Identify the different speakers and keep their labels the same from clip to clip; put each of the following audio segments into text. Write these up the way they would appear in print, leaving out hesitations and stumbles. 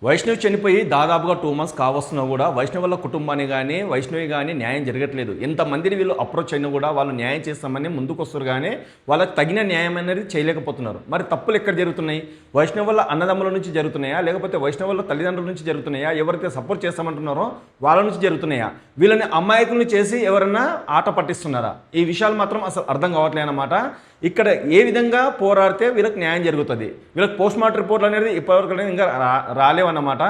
Speaker 1: వైష్ణవి చనిపోయి దాదాపుగా 2 మంత్స్ కావస్తున్నా కూడా వైష్ణవి వాళ్ళ కుటుంబాన్ని కానీ వైష్ణవి కానీ న్యాయం జరగట్లేదు. ఎంతమందిని వీళ్ళు అప్రోచ్ అయినా కూడా వాళ్ళు న్యాయం చేస్తామని ముందుకు వస్తారు కానీ వాళ్ళకి తగిన న్యాయం అనేది చేయలేకపోతున్నారు. మరి తప్పులు ఎక్కడ జరుగుతున్నాయి? వైష్ణవి వాళ్ళ అన్నదమ్ముల నుంచి జరుగుతున్నాయా, లేకపోతే వైష్ణవి వాళ్ళ తల్లిదండ్రుల నుంచి జరుగుతున్నాయా, ఎవరైతే సపోర్ట్ చేస్తామంటున్నారో వాళ్ళ నుంచి జరుగుతున్నాయా, వీళ్ళని అమాయకులను చేసి ఎవరన్నా ఆట పట్టిస్తున్నారా? ఈ విషయాలు మాత్రం అసలు అర్థం కావట్లే అన్నమాట. ఇక్కడ ఏ విధంగా పోరాడితే వీళ్ళకి న్యాయం జరుగుతుంది? వీళ్ళకి పోస్ట్ మార్టం రిపోర్ట్లు అనేది ఇప్పటివరకు ఇంకా రాలేవన్నమాట.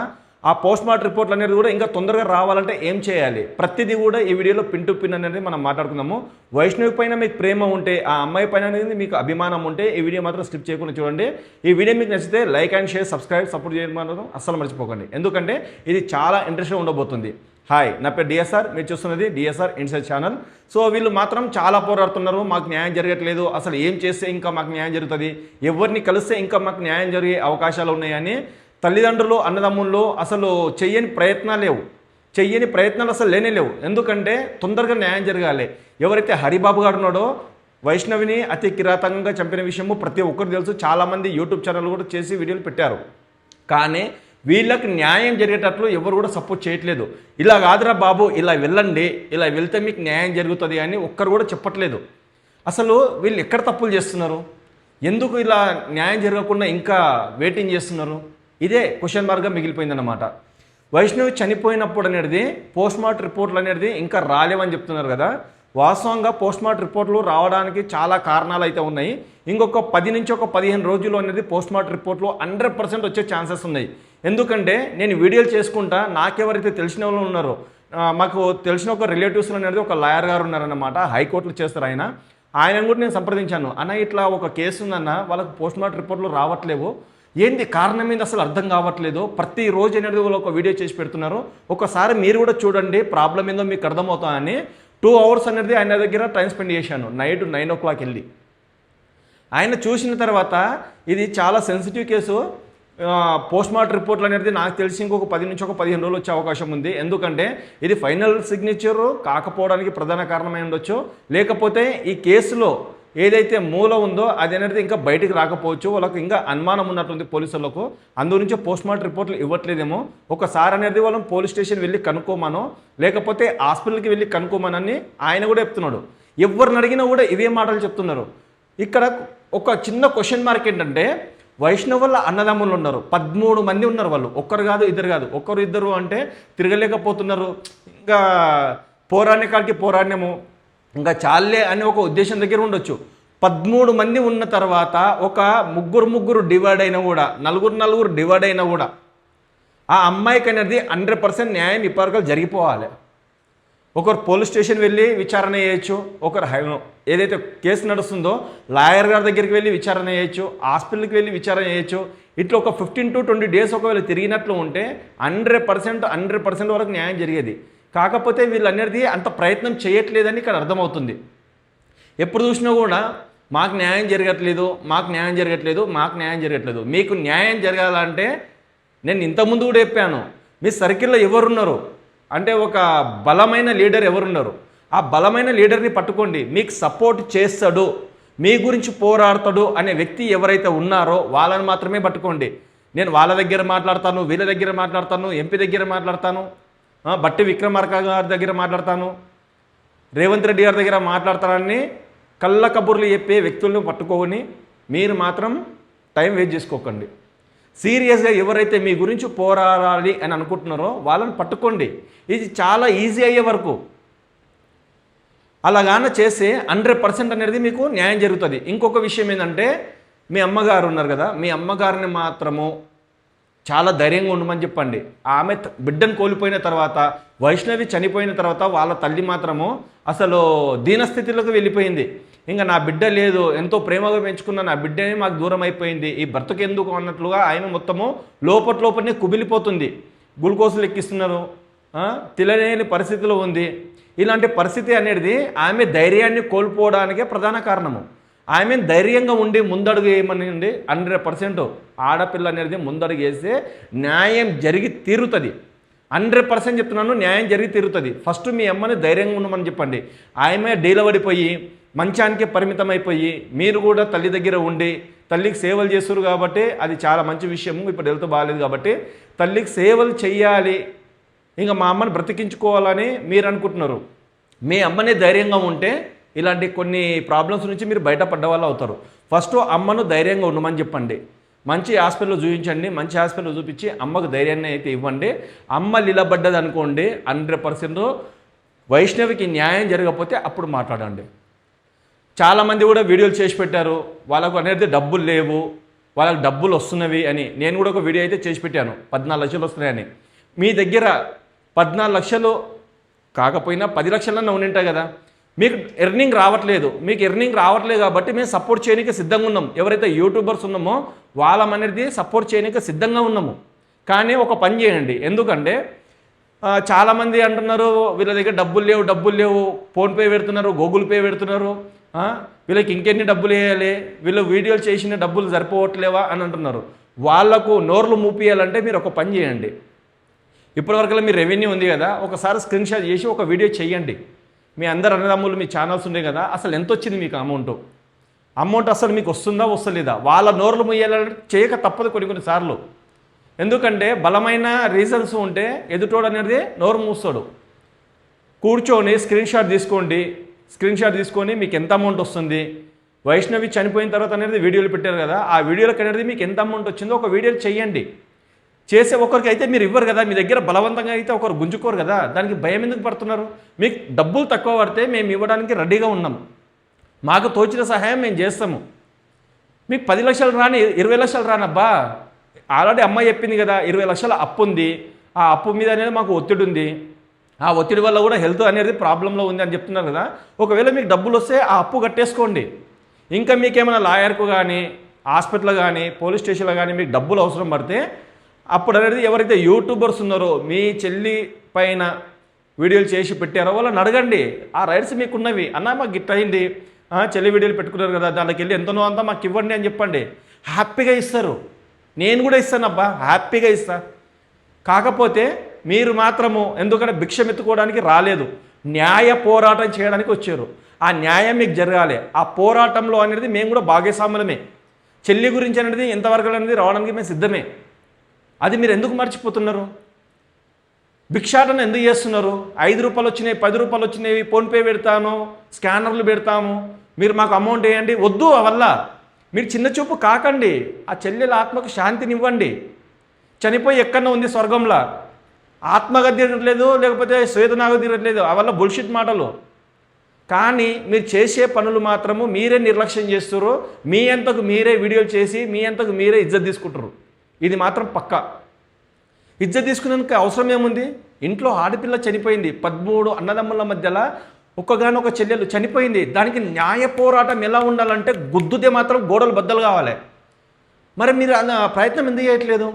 Speaker 1: ఆ పోస్ట్ మార్టం రిపోర్ట్లు అనేది కూడా ఇంకా తొందరగా రావాలంటే ఏం చేయాలి? ప్రతిదీ కూడా ఈ వీడియోలో పిన్ టు పిన్ అనేది మనం మాట్లాడుకుందాము. వైష్ణవి పైన మీకు ప్రేమ ఉంటే, ఆ అమ్మాయి పైన అనేది మీకు అభిమానం ఉంటే ఈ వీడియో మాత్రం స్కిప్ చేయకుండా చూడండి. ఈ వీడియో మీకు నచ్చితే like and share, subscribe, support చేయడం మాత్రం అస్సలు మర్చిపోకండి. ఎందుకంటే ఇది చాలా ఇంట్రెస్ట్గా ఉండబోతుంది. హాయ్, నా పేరు డిఎస్ఆర్, మీరు చూస్తున్నది డిఎస్ఆర్ ఇన్సైడ్ ఛానల్. సో వీళ్ళు మాత్రం చాలా పోరాడుతున్నారు, మాకు న్యాయం జరగట్లేదు, అసలు ఏం చేస్తే ఇంకా మాకు న్యాయం జరుగుతుంది, ఎవరిని కలిస్తే ఇంకా మాకు న్యాయం జరిగే అవకాశాలు ఉన్నాయని తల్లిదండ్రులు అన్నదమ్ముళ్ళు అసలు చెయ్యని ప్రయత్నాలు అసలు లేనే లేవు. ఎందుకంటే తొందరగా న్యాయం జరగాలి. ఎవరైతే హరిబాబు గారు ఉన్నాడో వైష్ణవిని అతి కిరాతకంగా చంపిన విషయము ప్రతి ఒక్కరు తెలుసు. చాలామంది యూట్యూబ్ ఛానల్ కూడా చేసి వీడియోలు పెట్టారు. కానీ వీళ్ళకి న్యాయం జరిగేటట్లు ఎవరు కూడా సపోర్ట్ చేయట్లేదు. ఇలా కాదురా బాబు, ఇలా వెళ్ళండి, ఇలా వెళ్తే మీకు న్యాయం జరుగుతుంది అని ఒక్కరు కూడా చెప్పట్లేదు. అసలు వీళ్ళు ఎక్కడ తప్పులు చేస్తున్నారు? ఎందుకు ఇలా న్యాయం జరగకుండా ఇంకా వెయిటింగ్ చేస్తున్నారు? ఇదే క్వశ్చన్ మార్క్గా మిగిలిపోయిందన్నమాట. వైష్ణవి చనిపోయినప్పుడు అనేది పోస్ట్ మార్టం రిపోర్ట్లు అనేది ఇంకా రాలేవని చెప్తున్నారు కదా. వాస్తవంగా పోస్ట్ మార్టం రిపోర్ట్లు రావడానికి చాలా కారణాలు అయితే ఉన్నాయి. ఇంకొక 10 నుంచి 15 రోజులు అనేది పోస్ట్ మార్టం రిపోర్ట్లు 100% వచ్చే ఛాన్సెస్ ఉన్నాయి. ఎందుకంటే నేను వీడియోలు చేసుకుంటా, నాకెవరైతే తెలిసిన వాళ్ళు ఉన్నారో, మాకు తెలిసిన ఒక రిలేటివ్స్లో అనేది ఒక లాయర్ గారు ఉన్నారన్నమాట, హైకోర్టులో చేస్తారు ఆయన కూడా నేను సంప్రదించాను. అన్న ఇట్లా ఒక కేసు ఉందన్న, వాళ్ళకి పోస్ట్ మార్టం రిపోర్ట్లు రావట్లేవు, ఏంది కారణం ఏంది అసలు అర్థం కావట్లేదు, ప్రతిరోజు అనేది వాళ్ళు ఒక వీడియో చేసి పెడుతున్నారు, ఒకసారి మీరు కూడా చూడండి, ప్రాబ్లం ఏందో మీకు అర్థమవుతామని 2 hours అనేది ఆయన దగ్గర టైం స్పెండ్ చేశాను. నైట్ 9 o'clock వెళ్ళి ఆయన చూసిన తర్వాత ఇది చాలా సెన్సిటివ్ కేసు, పోస్ట్ మార్టం రిపోర్ట్లు అనేది నాకు తెలిసి ఇంకొక 10 నుంచి 15 రోజులు వచ్చే అవకాశం ఉంది. ఎందుకంటే ఇది ఫైనల్ సిగ్నేచర్ కాకపోవడానికి ప్రధాన కారణమై ఉండొచ్చు, లేకపోతే ఈ కేసులో ఏదైతే మూల ఉందో అది అనేది ఇంకా బయటికి రాకపోవచ్చు. వాళ్ళకు ఇంకా అనుమానం ఉన్నట్టుంది పోలీసులకు, అందుగురించి పోస్ట్ మార్టం రిపోర్ట్లు ఇవ్వట్లేదేమో. ఒకసారి అనేది వాళ్ళని పోలీస్ స్టేషన్ వెళ్ళి కనుక్కోమనో, లేకపోతే హాస్పిటల్కి వెళ్ళి కనుక్కోమనని ఆయన కూడా చెప్తున్నాడు. ఎవరిని అడిగినా కూడా ఇవే మాటలు చెప్తున్నారు. ఇక్కడ ఒక చిన్న క్వశ్చన్ మార్క్ ఏంటంటే, వైష్ణవ్ వల్ల అన్నదమ్ములు ఉన్నారు, 13 మంది ఉన్నారు. వాళ్ళు ఒక్కరు కాదు, ఇద్దరు కాదు, ఒక్కరు ఇద్దరు అంటే తిరగలేకపోతున్నారు. ఇంకా పోరాణ్యకాలకి పోరాణ్యము ఇంకా చాలే అని ఒక ఉద్దేశం దగ్గర ఉండొచ్చు. 13 మంది ఉన్న తర్వాత ఒక ముగ్గురు డివైడ్ అయినా కూడా, నలుగురు డివైడ్ అయినా కూడా ఆ అమ్మాయికి అనేది 100% న్యాయం ఇప్పటికల్ జరిగిపోవాలి. ఒకరు పోలీస్ స్టేషన్ వెళ్ళి విచారణ చేయొచ్చు, ఒకరు ఏదైతే కేసు నడుస్తుందో లాయర్ గారి దగ్గరికి వెళ్ళి విచారణ చేయొచ్చు, హాస్పిటల్కి వెళ్ళి విచారణ చేయొచ్చు. ఇట్లా ఒక 15 to 20 days ఒకవేళ తిరిగినట్లు ఉంటే 100% వరకు న్యాయం జరిగేది. కాకపోతే వీళ్ళు అనేది అంత ప్రయత్నం చేయట్లేదని ఇక్కడ అర్థమవుతుంది. ఎప్పుడు చూసినా కూడా మాకు న్యాయం జరగట్లేదు. మీకు న్యాయం జరగాలంటే నేను ఇంతకుముందు కూడా చెప్పాను, మీ సర్కిల్లో ఎవరున్నారు అంటే ఒక బలమైన లీడర్ ఎవరున్నారు, ఆ బలమైన లీడర్ని పట్టుకోండి. మీకు సపోర్ట్ చేస్తాడు, మీ గురించి పోరాడతాడు అనే వ్యక్తి ఎవరైతే ఉన్నారో వాళ్ళని మాత్రమే పట్టుకోండి. నేను వాళ్ళ దగ్గర మాట్లాడతాను, వీళ్ళ దగ్గర మాట్లాడతాను, ఎంపీ దగ్గర మాట్లాడతాను, బట్టి విక్రమార్క గారి దగ్గర మాట్లాడతాను, రేవంత్ రెడ్డి గారి దగ్గర మాట్లాడతానని కళ్ళ కబుర్లు చెప్పే వ్యక్తులను పట్టుకొని మీరు మాత్రం టైం వేస్ట్ చేసుకోకండి. సీరియస్గా ఎవరైతే మీ గురించి పోరాడాలి అని అనుకుంటున్నారో వాళ్ళని పట్టుకోండి. ఇది చాలా ఈజీ అయ్యే వరకు అలాగానే చేస్తే 100% అనేది మీకు న్యాయం జరుగుతుంది. ఇంకొక విషయం ఏంటంటే, మీ అమ్మగారు ఉన్నారు కదా, మీ అమ్మగారిని మాత్రము చాలా ధైర్యంగా ఉండమని చెప్పండి. ఆమె బిడ్డను కోల్పోయిన తర్వాత, వైష్ణవి చనిపోయిన తర్వాత వాళ్ళ తల్లి మాత్రము అసలు దీనస్థితిలోకి వెళ్ళిపోయింది. ఇంకా నా బిడ్డ లేదు, ఎంతో ప్రేమగా పెంచుకున్న నా బిడ్డని మాకు దూరం అయిపోయింది, ఈ భర్తకు ఎందుకు అన్నట్లుగా ఆమె మొత్తము లోపలనే కుమిలిపోతుంది. గ్లూకోజులు ఎక్కిస్తున్నారు, తినలేని పరిస్థితిలో ఉంది. ఇలాంటి పరిస్థితి అనేది ఆమె ధైర్యాన్ని కోల్పోవడానికే ప్రధాన కారణము. ఆమె ధైర్యంగా ఉండి ముందడుగు వేయమని 100% ఆడపిల్ల అనేది ముందడుగు వేస్తే న్యాయం జరిగి తీరుతుంది. 100% చెప్తున్నాను, న్యాయం జరిగి తీరుతుంది. ఫస్ట్ మీ అమ్మని ధైర్యంగా ఉండమని చెప్పండి. ఆమె డీలవడిపోయి మంచానికి పరిమితం అయిపోయి మీరు కూడా తల్లి దగ్గర ఉండి తల్లికి సేవలు చేస్తారు కాబట్టి అది చాలా మంచి విషయము. ఇప్పుడు హెల్త్ బాగాలేదు కాబట్టి తల్లికి సేవలు చెయ్యాలి, ఇంకా మా అమ్మని బ్రతికించుకోవాలని మీరు అనుకుంటున్నారు. మీ అమ్మనే ధైర్యంగా ఉంటే ఇలాంటి కొన్ని ప్రాబ్లమ్స్ నుంచి మీరు బయటపడ్డ వాళ్ళు అవుతారు. ఫస్ట్ అమ్మను ధైర్యంగా ఉండమని చెప్పండి, మంచి హాస్పిటల్లో చూపించండి, మంచి హాస్పిటల్లో చూపించి అమ్మకు ధైర్యాన్ని అయితే ఇవ్వండి. అమ్మ నిలబడ్డది అనుకోండి 100% వైష్ణవికి న్యాయం జరగకపోతే అప్పుడు మాట్లాడండి. చాలామంది కూడా వీడియోలు చేసి పెట్టారు, వాళ్ళకు అనేది డబ్బులు లేవు, వాళ్ళకి డబ్బులు వస్తున్నవి అని. నేను కూడా ఒక వీడియో అయితే చేసి పెట్టాను 14 లక్షలు వస్తున్నాయని. మీ దగ్గర 14 లక్షలు కాకపోయినా 10 లక్షలన్నా ఉండింటాయి కదా, మీకు ఎర్నింగ్ రావట్లేదు. మీకు ఎర్నింగ్ రావట్లేదు కాబట్టి మేము సపోర్ట్ చేయడానికి సిద్ధంగా ఉన్నాం. ఎవరైతే యూట్యూబర్స్ ఉన్నామో వాళ్ళమనేది సపోర్ట్ చేయడానికి సిద్ధంగా ఉన్నాము. కానీ ఒక పని చేయండి, ఎందుకంటే చాలామంది అంటున్నారు వీళ్ళ దగ్గర డబ్బులు లేవు, ఫోన్పే పెడుతున్నారు, గూగుల్ పే పెడుతున్నారు, వీళ్ళకి ఇంకెన్ని డబ్బులు వేయాలి, వీళ్ళు వీడియోలు చేసిన డబ్బులు సరిపోవట్లేవా అని అంటున్నారు. వాళ్లకు నోర్లు మూపియాలంటే మీరు ఒక పని చేయండి. ఇప్పటివరకు మీ రెవెన్యూ ఉంది కదా, ఒకసారి స్క్రీన్ షాట్ చేసి ఒక వీడియో చేయండి. మీ అందరు అన్నదమ్ములు మీ ఛానల్స్ ఉన్నాయి కదా, అసలు ఎంత వచ్చింది మీకు అమౌంట్ అసలు మీకు వస్తుందా వస్తలేదా, వాళ్ళ నోర్లు మూయాలంటే చేయక తప్పదు కొన్ని సార్లు. ఎందుకంటే బలమైన రీజన్స్ ఉంటే ఎదుటోడు అనేది నోరు మూస్తాడు. కూర్చొని స్క్రీన్ షాట్ తీసుకొని మీకు ఎంత అమౌంట్ వస్తుంది, వైష్ణవి చనిపోయిన తర్వాత అనేది వీడియోలు పెట్టారు కదా, ఆ వీడియోలకు అనేది మీకు ఎంత అమౌంట్ వచ్చిందో ఒక వీడియోలు చేయండి. చేసే ఒకరికి అయితే మీరు ఇవ్వరు కదా, మీ దగ్గర బలవంతంగా అయితే ఒకరు గుంజుకోరు కదా, దానికి భయం ఎందుకు పడుతున్నారు? మీకు డబ్బులు తక్కువ పడితే మేము ఇవ్వడానికి రెడీగా ఉన్నాం, మాకు తోచిన సహాయం మేము చేస్తాము. మీకు 10 లక్షలు రాని 20 లక్షలు రానబ్బా, ఆల్రెడీ అమ్మాయి చెప్పింది కదా 20 లక్షల అప్పు ఉంది, ఆ అప్పు మీద అనేది మాకు ఒత్తిడి ఉంది, ఆ ఒత్తిడి వల్ల కూడా హెల్త్ అనేది ప్రాబ్లంలో ఉంది అని చెప్తున్నారు కదా. ఒకవేళ మీకు డబ్బులు వస్తే ఆ అప్పు కట్టేసుకోండి. ఇంకా మీకేమైనా లాయర్కు కానీ హాస్పిటల్ కానీ పోలీస్ స్టేషన్లో కానీ మీకు డబ్బులు అవసరం పడితే అప్పుడు అనేది ఎవరైతే యూట్యూబర్స్ ఉన్నారో మీ చెల్లి పైన వీడియోలు చేసి పెట్టారో వాళ్ళని అడగండి, ఆ రైట్స్ మీకున్నవి. అన్న మాకు గిట్ అయింది, చెల్లి వీడియోలు పెట్టుకున్నారు కదా, దానికి వెళ్ళి ఎంతనో అంతా మాకు ఇవ్వండి అని చెప్పండి, హ్యాపీగా ఇస్తారు. నేను కూడా ఇస్తానబ్బా, హ్యాపీగా ఇస్తా. కాకపోతే మీరు మాత్రము ఎందుకంటే భిక్షం ఎత్తుకోవడానికి రాలేదు, న్యాయ పోరాటం చేయడానికి వచ్చారు. ఆ న్యాయం మీకు జరగాలి. ఆ పోరాటంలో అనేది మేము కూడా భాగస్వాములమే. చెల్లి గురించి అనేది ఎంతవరకు అనేది రావడానికి మేము సిద్ధమే. అది మీరు ఎందుకు మర్చిపోతున్నారు? భిక్షాటన ఎందుకు చేస్తున్నారు? 5 రూపాయలు వచ్చినాయి, 10 రూపాయలు వచ్చినాయి, ఫోన్పే పెడతాను, స్కానర్లు పెడతాము, మీరు మాకు అమౌంట్ వేయండి, వద్దు. అవల్ల మీరు చిన్న చూపు కాకండి. ఆ చెల్లెల ఆత్మకు శాంతినివ్వండి. చనిపోయి ఎక్కడో ఉంది స్వర్గంలో, ఆత్మగా తీరట్లేదు, లేకపోతే శ్వేతనాగా తీరట్లేదు, అవల్ల బుల్షిట్ మాటలు. కానీ మీరు చేసే పనులు మాత్రము మీరే నిర్లక్ష్యం చేస్తారు. మీ అంతకు మీరే వీడియోలు చేసి మీ అంతకు మీరే ఇజ్జత్ తీసుకుంటారు. ఇది మాత్రం పక్కా. ఇజ్జత్ తీసుకునేందుకు అవసరం ఏముంది? ఇంట్లో ఆడపిల్ల చనిపోయింది, 13 అన్నదమ్ముల మధ్యలో ఒక్కగానొక చెల్లెలు చనిపోయింది. దానికి న్యాయ పోరాటం ఎలా ఉండాలంటే గుద్దుతే మాత్రం గోడలు బద్దలు కావాలి. మరి మీరు ప్రయత్నం ఎందుకు చేయట్లేదు?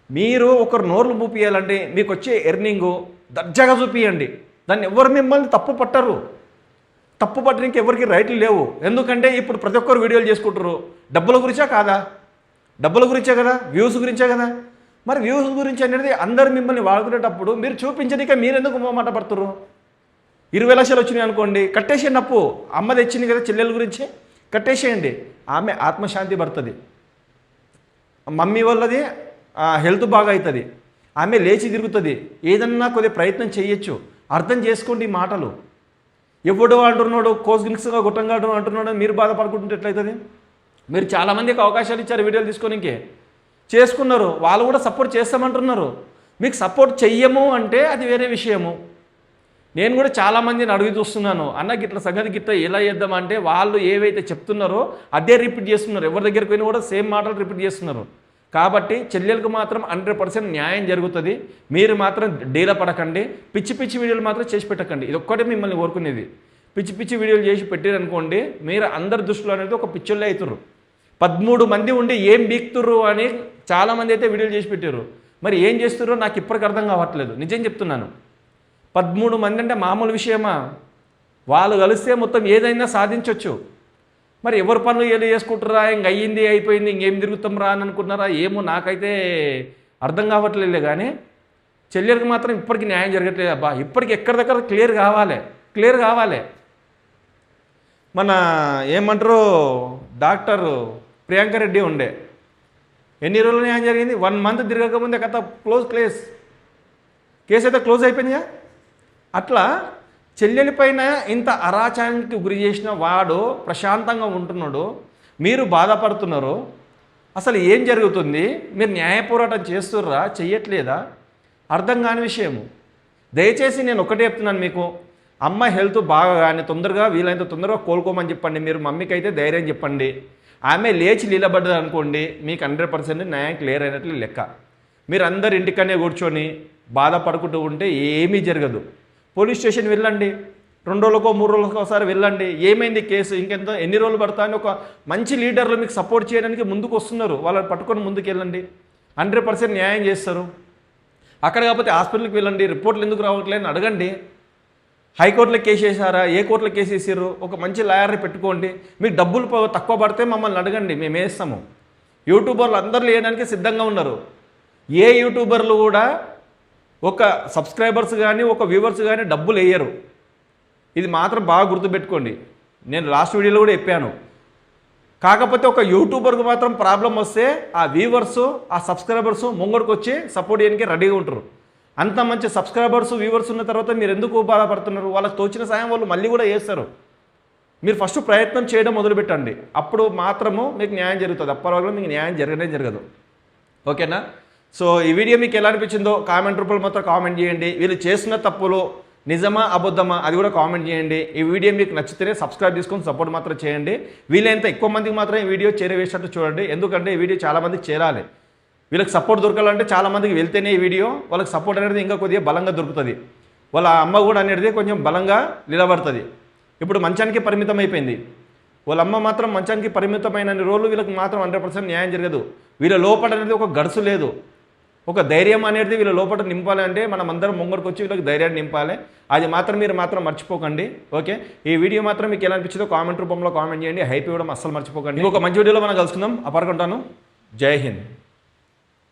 Speaker 1: మీరు ఒకరు నోర్లు చూపియాలంటే మీకు వచ్చే ఎర్నింగు దర్జాగా చూపియండి. దాన్ని ఎవరు మిమ్మల్ని తప్పు పట్టరు. తప్పు పట్టడానికి ఎవరికి రైట్లు లేవు. ఎందుకంటే ఇప్పుడు ప్రతి ఒక్కరు వీడియోలు చేసుకుంటారు. డబ్బుల గురించా కాదా? డబ్బుల గురించే కదా, వ్యూస్ గురించే కదా. మరి వ్యూస్ గురించి అనేది అందరు మిమ్మల్ని వాడుకునేటప్పుడు మీరు చూపించడానికే మీరు ఎందుకు మాట పడుతున్నారు? 20 లక్షలు వచ్చినాయి అనుకోండి, కట్టేసేయండి అప్పు. అమ్మ తెచ్చింది కదా చెల్లెల గురించి, కట్టేసేయండి. ఆమె ఆత్మశాంతి పడుతుంది, మమ్మీ వాళ్ళది హెల్త్ బాగా అవుతుంది, ఆమె లేచి తిరుగుతుంది, ఏదన్నా కొద్దిగా ప్రయత్నం చేయొచ్చు. అర్థం చేసుకోండి ఈ మాటలు. ఎవడో అంటున్నాడు, కోస్గిన్స్గా గుట్టంగా అంటున్నాడు, మీరు బాధపడుకుంటుంటే ఎట్లయితుంది? మీరు చాలామందికి అవకాశాలు ఇచ్చారు వీడియోలు తీసుకోనికే, చేసుకున్నారు. వాళ్ళు కూడా సపోర్ట్ చేస్తామంటున్నారు. మీకు సపోర్ట్ చెయ్యము అంటే అది వేరే విషయము. నేను కూడా చాలామందిని అడిగి చూస్తున్నాను, అన్న గిట్ల సంగతి గిట్ల ఎలా చేద్దామంటే వాళ్ళు ఏవైతే చెప్తున్నారో అదే రిపీట్ చేస్తున్నారు. ఎవరి దగ్గరికి పోయినా కూడా సేమ్ మాటలు రిపీట్ చేస్తున్నారు. కాబట్టి చెల్లెలకు మాత్రం 100% న్యాయం జరుగుతుంది. మీరు మాత్రం డీల పడకండి. పిచ్చి పిచ్చి వీడియోలు మాత్రం చేసి పెట్టకండి. ఇది ఒక్కటే మిమ్మల్ని కోరుకునేది. పిచ్చి పిచ్చి వీడియోలు చేసి పెట్టారనుకోండి, మీరు అందరి దృష్టిలో అనేది ఒక పిచ్చోళ్ళే అవుతుర్రు. 13 మంది ఉండి ఏం బీక్తుర్రు అని చాలామంది అయితే వీడియోలు చేసి పెట్టారు. మరి ఏం చేస్తుర్రో నాకు ఇప్పటికి అర్థం కావట్లేదు. నిజం చెప్తున్నాను. 13 మంది అంటే మామూలు విషయమా? వాళ్ళు కలిస్తే మొత్తం ఏదైనా సాధించవచ్చు. మరి ఎవరి పనులు ఏదో చేసుకుంటారా, ఇంక అయ్యింది అయిపోయింది ఇంకేం తిరుగుతాం రా అని అనుకుంటున్నారా? ఏమో నాకైతే అర్థం కావట్లేదు. కానీ చెల్లెలకు మాత్రం ఇప్పటికీ న్యాయం జరగట్లేదు అబ్బా. ఇప్పటికి ఎక్కడిదక్కడ క్లియర్ కావాలి. మన ఏమంటారు డాక్టర్ ప్రియాంక రెడ్డి ఉండే. ఎన్ని రోజులు న్యాయం జరిగింది? 1 మంత్ తిరగకముందే కథ కేసు అయితే క్లోజ్ అయిపోయిందిగా. అట్లా చెల్లెలి పైన ఇంత అరాచకానికి గురి చేసిన వాడు ప్రశాంతంగా ఉంటున్నాడు, మీరు బాధపడుతున్నారు. అసలు ఏం జరుగుతుంది? మీరు న్యాయ పోరాటం చేస్తుర్రా, చెయ్యట్లేదా? అర్థం కాని విషయము. దయచేసి నేను ఒకటే చెప్తున్నాను మీకు, అమ్మ హెల్త్ బాగా కానీ తొందరగా వీలైనంత తొందరగా కోలుకోమని చెప్పండి. మీరు మమ్మీకి అయితే ధైర్యం చెప్పండి. ఆమె లేచి నిలబడ్డది అనుకోండి, మీకు 100% న్యాయం క్లియర్ అయినట్లు లెక్క. మీరు అందరు ఇంటికనే కూర్చొని బాధపడుకుంటూ ఉంటే ఏమీ జరగదు. పోలీస్ స్టేషన్ వెళ్ళండి, 2 రోజులకో 3 రోజులకో ఒకసారి వెళ్ళండి. ఏమైంది కేసు, ఎన్ని రోజులు పడతా అని ఒక మంచి లీడర్లు మీకు సపోర్ట్ చేయడానికి ముందుకు వస్తున్నారు. వాళ్ళని పట్టుకొని ముందుకు వెళ్ళండి, 100% న్యాయం చేస్తారు. అక్కడ కాకపోతే హాస్పిటల్కి వెళ్ళండి, రిపోర్ట్లు ఎందుకు రావట్లేదని అడగండి. హైకోర్టులో కేసు వేసారా, ఏ కోర్టులో కేసు వేసారు, ఒక మంచి లాయర్ని పెట్టుకోండి. మీకు డబ్బులు తక్కువ పడితే మమ్మల్ని అడగండి, మేము వేస్తాము. యూట్యూబర్లు అందరూ వేయడానికి సిద్ధంగా ఉన్నారు. ఏ యూట్యూబర్లు కూడా ఒక సబ్స్క్రైబర్స్ కానీ ఒక వ్యూవర్స్ కానీ డబ్బులు వేయరు. ఇది మాత్రం బాగా గుర్తుపెట్టుకోండి. నేను లాస్ట్ వీడియోలో కూడా చెప్పాను. కాకపోతే ఒక యూట్యూబర్కి మాత్రం ప్రాబ్లం వస్తే ఆ వ్యూవర్సు ఆ సబ్స్క్రైబర్సు ముంగడికి వచ్చి సపోర్ట్ చేయడానికి రెడీగా ఉంటారు. అంత మంచి సబ్స్క్రైబర్స్ వ్యూవర్స్ ఉన్న తర్వాత మీరు ఎందుకు బాధపడుతున్నారు? వాళ్ళకి తోచిన సాయం వాళ్ళు మళ్ళీ కూడా చేస్తారు. మీరు ఫస్ట్ ప్రయత్నం చేయడం మొదలుపెట్టండి, అప్పుడు మాత్రము మీకు న్యాయం జరుగుతుంది. అప్పటివరకు మీకు న్యాయం జరగదు. ఓకేనా? సో ఈ వీడియో మీకు ఎలా అనిపించిందో కామెంట్ రూపంలో మాత్రం కామెంట్ చేయండి. వీళ్ళు చేసిన తప్పులు నిజమా అబద్ధమా అది కూడా కామెంట్ చేయండి. ఈ వీడియో మీకు నచ్చితేనే సబ్స్క్రైబ్ చేసుకొని సపోర్ట్ మాత్రం చేయండి. వీలైనంత ఎక్కువ మందికి మాత్రం ఈ వీడియో చేరవేసినట్టు చూడండి. ఎందుకంటే ఈ వీడియో చాలామందికి చేరాలి. వీళ్ళకి సపోర్ట్ దొరకాలంటే చాలామందికి వెళ్తేనే ఈ వీడియో వాళ్ళకి సపోర్ట్ అనేది ఇంకా కొద్దిగా బలంగా దొరుకుతుంది. వాళ్ళ అమ్మ కూడా అనేది కొంచెం బలంగా నిలబడుతుంది. ఇప్పుడు మంచానికి పరిమితం అయిపోయింది. వాళ్ళ అమ్మ మాత్రం మంచానికి పరిమితమైన రోజులు వీళ్ళకి మాత్రం 100% న్యాయం జరగదు. వీళ్ళ లోపల అనేది ఒక గడుసు లేదు, ఒక ధైర్యం అనేది వీళ్ళ లోపల నింపాలి. అంటే మనం అందరం ముంగడికి వచ్చి వీళ్ళకి ధైర్యాన్ని నింపాలి. అది మాత్రం మీరు మాత్రం మర్చిపోకండి. ఓకే, ఈ వీడియో మాత్రం మీకు ఎలా అనిపించిందో కామెంట్ రూపంలో కామెంట్ చేయండి. హైప్ ఇవ్వడం అస్సలు మర్చిపోకండి. ఇంకొక మంచి వీడియోలో మనం కలుసుకుందాం. అప్పటికుంటాను. జై హింద్.